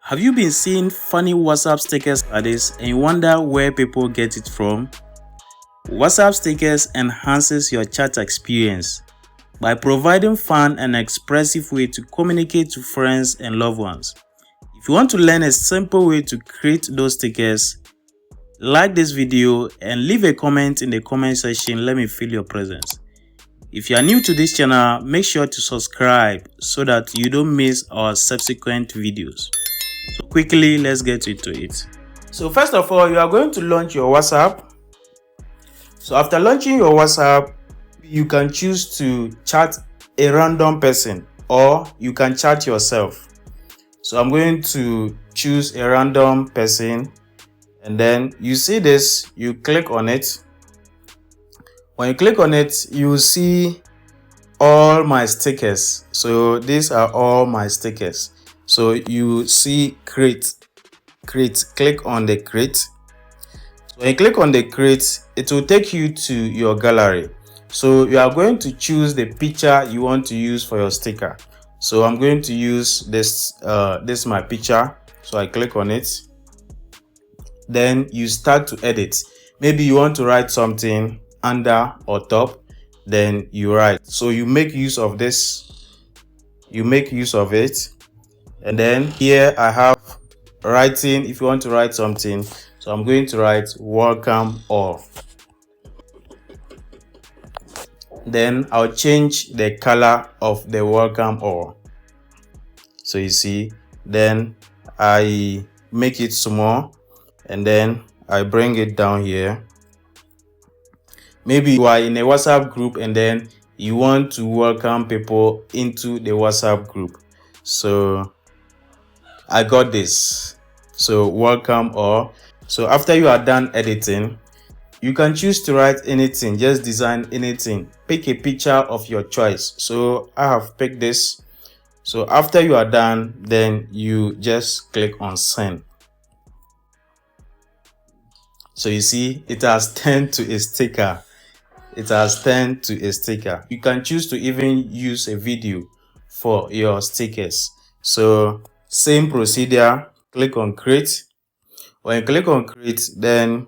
Have you been seeing funny WhatsApp stickers like this and you wonder where people get it from? WhatsApp stickers enhances your chat experience by providing fun and expressive way to communicate to friends and loved ones. If you want to learn a simple way to create those stickers, like this video and leave a comment in the comment section. Let me feel your presence. If you are new to this channel, make sure to subscribe so that you don't miss our subsequent videos. So quickly, let's get into it. So first of all, you are going to launch your WhatsApp. So after launching your WhatsApp, you can choose to chat a random person or you can chat yourself. So I'm going to choose a random person, and then you see this, you click on it. When you click on it, you see all my stickers. So these are all my stickers. So you see create, click on the create. So when you click on the create, it will take you to your gallery. So you are going to choose the picture you want to use for your sticker. So I'm going to use this this is my picture. So I click on it. Then you start to edit. Maybe you want to write something under or top, then you write. So you make use of this, you make use of it. And then here I have writing. If you want to write something, so I'm going to write welcome all. Then I'll change the color of the welcome all. So you see, then I make it small and then I bring it down here. Maybe you are in a WhatsApp group and then you want to welcome people into the WhatsApp group. So I got this. So welcome all. So after you are done editing, you can choose to write anything, just design anything. Pick a picture of your choice. So I have picked this. So after you are done, then you just click on send. So you see, it has turned to a sticker. It has turned to a sticker. You can choose to even use a video for your stickers. So same procedure, click on create. When you click on create, then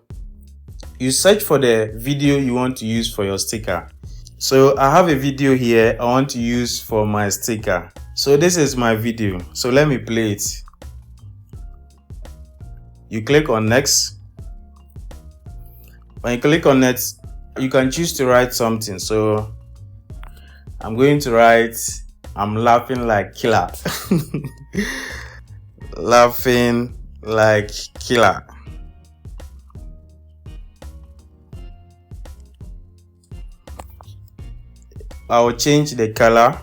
you search for the video you want to use for your sticker. So I have a video here I want to use for my sticker. So this is my video. So let me play it. You click on next. When you click on next, you can choose to write something. So I'm going to write, I'm laughing like killer. Laughing like killer. I will change the color.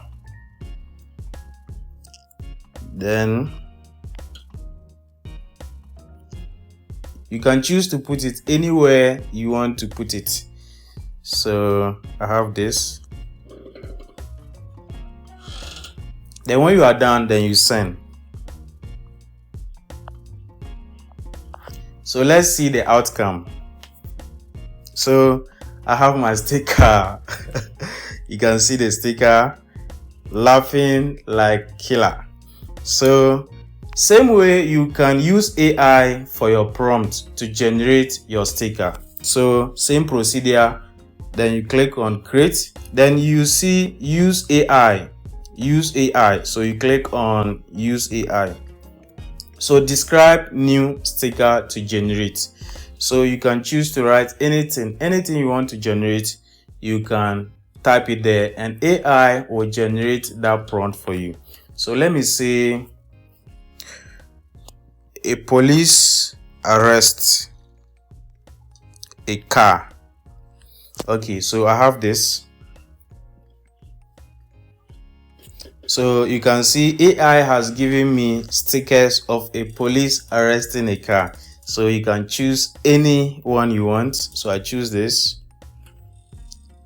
Then you can choose to put it anywhere you want to put it. So I have this. Then when you are done, then you send. So let's see the outcome. So I have my sticker. You can see the sticker, laughing like killer. So same way you can use AI for your prompt to generate your sticker. So same procedure. Then you click on create. Then you see use AI. Use AI. So you click on use AI. So describe new sticker to generate. So you can choose to write anything you want to generate. You can type it there and AI will generate that prompt for you. So let me say a police arrest a car. Okay, so I have this. So you can see AI has given me stickers of a police arresting a car. So you can choose any one you want. So I choose this.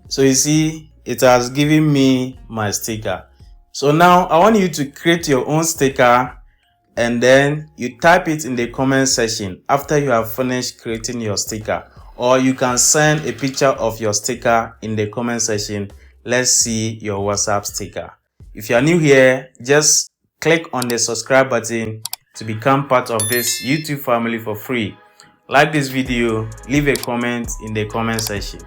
So you see, it has given me my sticker. So now I want you to create your own sticker and then you type it in the comment section after you have finished creating your sticker. Or you can send a picture of your sticker in the comment section. Let's see your WhatsApp sticker. If you are new here, just click on the subscribe button to become part of this YouTube family for free. Like this video, leave a comment in the comment section.